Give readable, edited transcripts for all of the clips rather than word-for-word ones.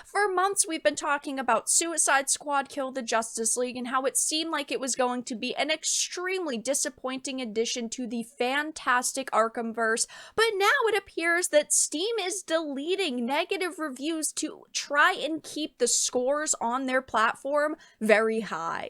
For months, we've been talking about Suicide Squad Kill the Justice League and how it seemed like it was going to be an extremely disappointing addition to the fantastic Arkhamverse, but now it appears that Steam is deleting negative reviews to try and keep the scores on their platform very high.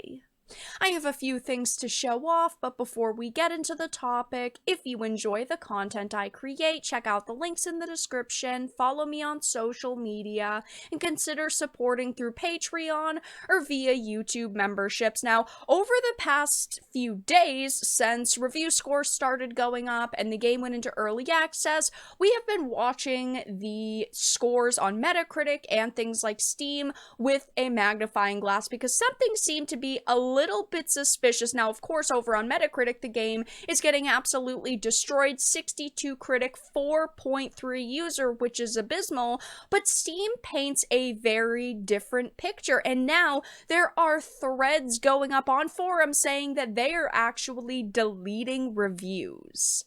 I have a few things to show off, but before we get into the topic, if you enjoy the content I create, check out the links in the description, follow me on social media, and consider supporting through Patreon or via YouTube memberships. Now, over the past few days, since review scores started going up and the game went into early access, we have been watching the scores on Metacritic and things like Steam with a magnifying glass because something seemed to be a little bit suspicious. Now, of course, over on Metacritic, the game is getting absolutely destroyed. 62 critic, 4.3 user, which is abysmal, but Steam paints a very different picture, and now there are threads going up on forums saying that they are actually deleting reviews.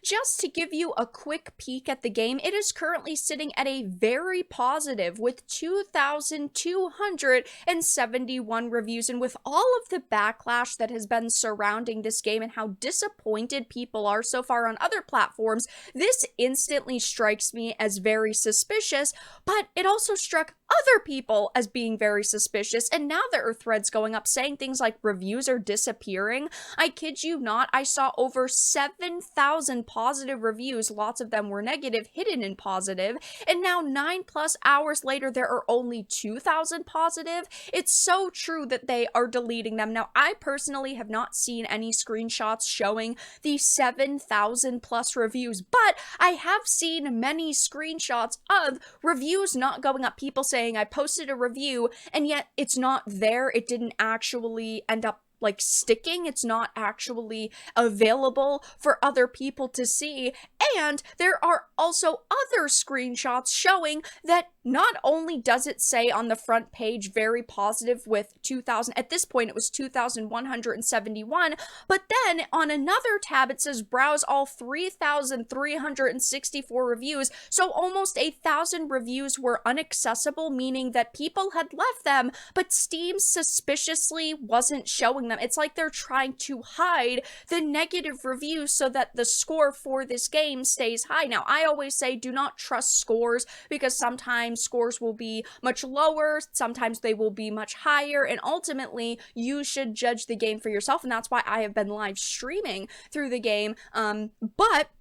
Just to give you a quick peek at the game, it is currently sitting at a very positive with 2,271 reviews, and with all of the backlash that has been surrounding this game and how disappointed people are so far on other platforms, this instantly strikes me as very suspicious, but it also struck other people as being very suspicious, and now there are threads going up saying things like reviews are disappearing. I kid you not, I saw over 7,000 positive reviews, lots of them were negative, hidden in positive, and now 9+ hours later there are only 2,000 positive. It's so true that they are deleting them. Now, I personally have not seen any screenshots showing the 7,000+ reviews, but I have seen many screenshots of reviews not going up, people saying I posted a review and yet it's not there, it didn't actually end up like sticking, it's not actually available for other people to see. And there are also other screenshots showing that not only does it say on the front page very positive with 2,000, at this point it was 2,171, but then on another tab it says browse all 3,364 reviews, so almost 1,000 reviews were inaccessible, meaning that people had left them, but Steam suspiciously wasn't showing them. It's like they're trying to hide the negative reviews so that the score for this game stays high. Now, I always say do not trust scores because sometimes scores will be much lower, sometimes they will be much higher, and ultimately you should judge the game for yourself, and that's why I have been live streaming through the game. But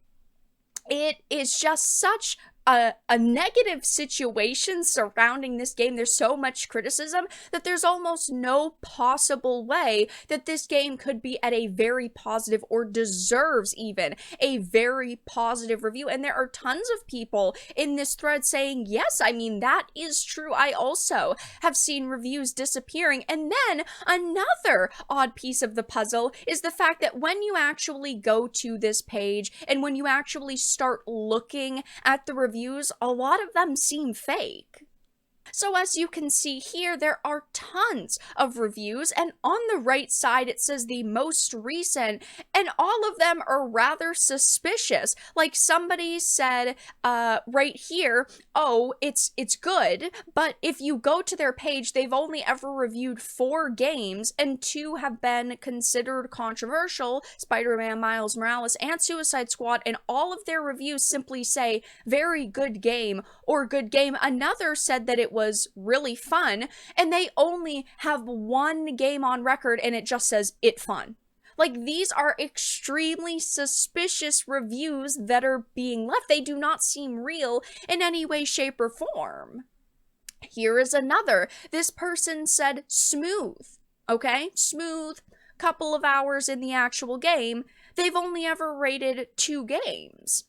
it is just such a negative situation surrounding this game. There's so much criticism that there's almost no possible way that this game could be at a very positive or deserves even a very positive review. And there are tons of people in this thread saying, yes, I mean, that is true. I also have seen reviews disappearing. And then another odd piece of the puzzle is the fact that when you actually go to this page and when you actually start looking at the reviews, a lot of them seem fake. So as you can see here, there are tons of reviews, and on the right side it says the most recent, and all of them are rather suspicious. Like somebody said right here, oh, it's good, but if you go to their page, they've only ever reviewed 4 games, and 2 have been considered controversial, Spider-Man Miles Morales and Suicide Squad, and all of their reviews simply say, very good game, or good game. Another said that it was really fun, and they only have 1 game on record and it just says it fun. Like, these are extremely suspicious reviews that are being left. They do not seem real in any way, shape, or form. Here is another. This person said smooth. Okay, smooth, couple of hours in the actual game. They've only ever rated 2 games.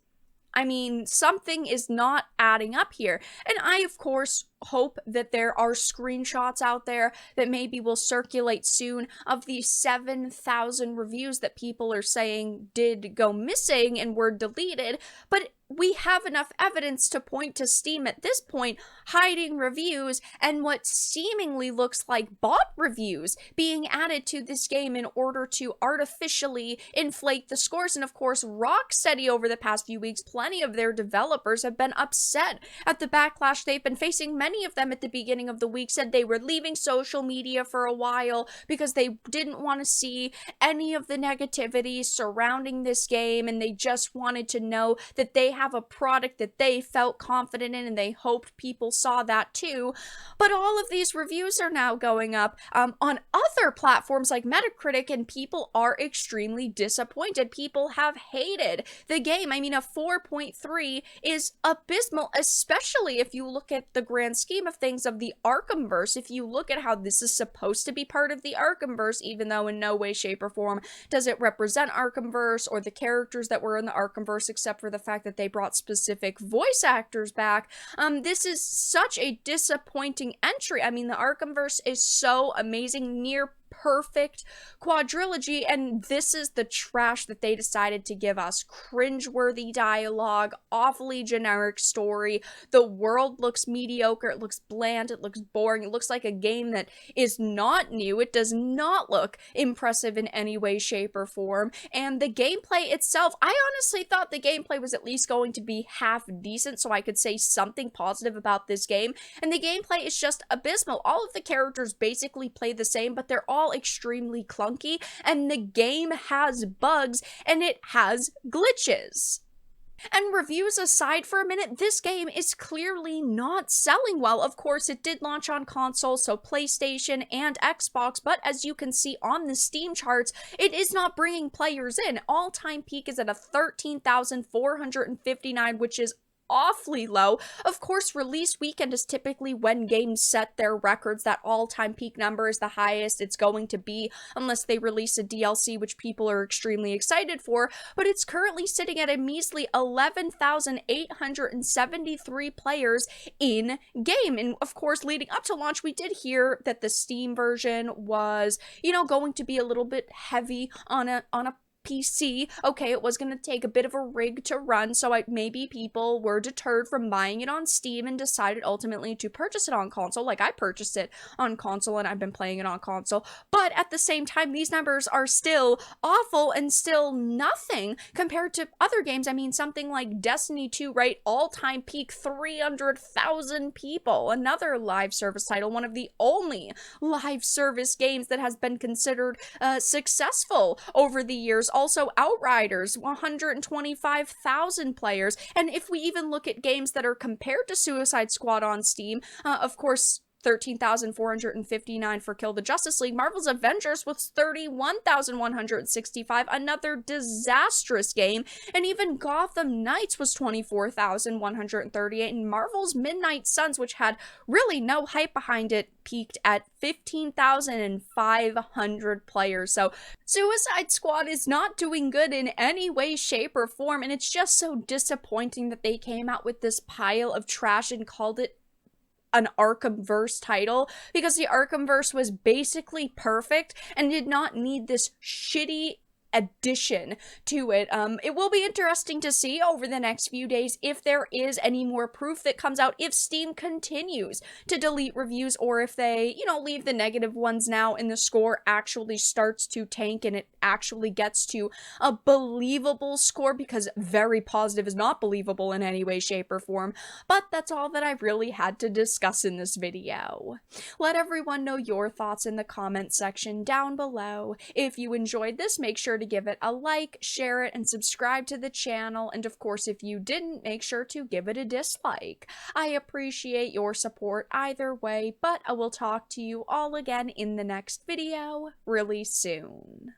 I mean, something is not adding up here. And I, of course, hope that there are screenshots out there that maybe will circulate soon of the 7,000 reviews that people are saying did go missing and were deleted. But we have enough evidence to point to Steam at this point hiding reviews and what seemingly looks like bot reviews being added to this game in order to artificially inflate the scores. And of course, Rocksteady over the past few weeks, plenty of their developers have been upset at the backlash they've been facing. Many of them at the beginning of the week said they were leaving social media for a while because they didn't want to see any of the negativity surrounding this game, and they just wanted to know that they have a product that they felt confident in, and they hoped people saw that too. But all of these reviews are now going up on other platforms like Metacritic, and people are extremely disappointed. People have hated the game. I mean, a 4.3 is abysmal, especially if you look at the grand scheme of things of the Arkhamverse. If you look at how this is supposed to be part of the Arkhamverse, even though in no way, shape, or form does it represent Arkhamverse or the characters that were in the Arkhamverse, except for the fact that they brought specific voice actors back. This is such a disappointing entry. I mean, the Arkhamverse is so amazing, near perfect quadrilogy, and this is the trash that they decided to give us. Cringeworthy dialogue, awfully generic story. The world looks mediocre, it looks bland, it looks boring, it looks like a game that is not new. It does not look impressive in any way, shape, or form. And the gameplay itself, I honestly thought the gameplay was at least going to be half decent, so I could say something positive about this game. And the gameplay is just abysmal. All of the characters basically play the same, but they're all extremely clunky, and the game has bugs and it has glitches. And reviews aside for a minute, this game is clearly not selling well. Of course, it did launch on console, so PlayStation and Xbox, but as you can see on the Steam charts, it is not bringing players in. All-time peak is at a 13,459, which is awfully low. Of course, release weekend is typically when games set their records. That all-time peak number is the highest it's going to be unless they release a DLC, which people are extremely excited for, but it's currently sitting at a measly 11,873 players in game. And of course, leading up to launch, we did hear that the Steam version was, going to be a little bit heavy on a PC. Okay, it was going to take a bit of a rig to run, so maybe people were deterred from buying it on Steam and decided ultimately to purchase it on console. Like, I purchased it on console and I've been playing it on console, but at the same time, these numbers are still awful and still nothing compared to other games. I mean, something like Destiny 2, right? All-time peak 300,000 people. Another live service title, one of the only live service games that has been considered successful over the years. Also, Outriders, 125,000 players. And if we even look at games that are compared to Suicide Squad on Steam, of course, 13,459 for Kill the Justice League. Marvel's Avengers was 31,165, another disastrous game. And even Gotham Knights was 24,138. And Marvel's Midnight Suns, which had really no hype behind it, peaked at 15,500 players. So Suicide Squad is not doing good in any way, shape, or form. And it's just so disappointing that they came out with this pile of trash and called it an Arkhamverse title, because the Arkhamverse was basically perfect and did not need this shitty addition to it. It will be interesting to see over the next few days if there is any more proof that comes out, if Steam continues to delete reviews, or if they, leave the negative ones now and the score actually starts to tank and it actually gets to a believable score, because very positive is not believable in any way, shape, or form. But that's all that I really had to discuss in this video. Let everyone know your thoughts in the comment section down below. If you enjoyed this, make sure to give it a like, share it, and subscribe to the channel. And of course, if you didn't, make sure to give it a dislike. I appreciate your support either way, but I will talk to you all again in the next video really soon.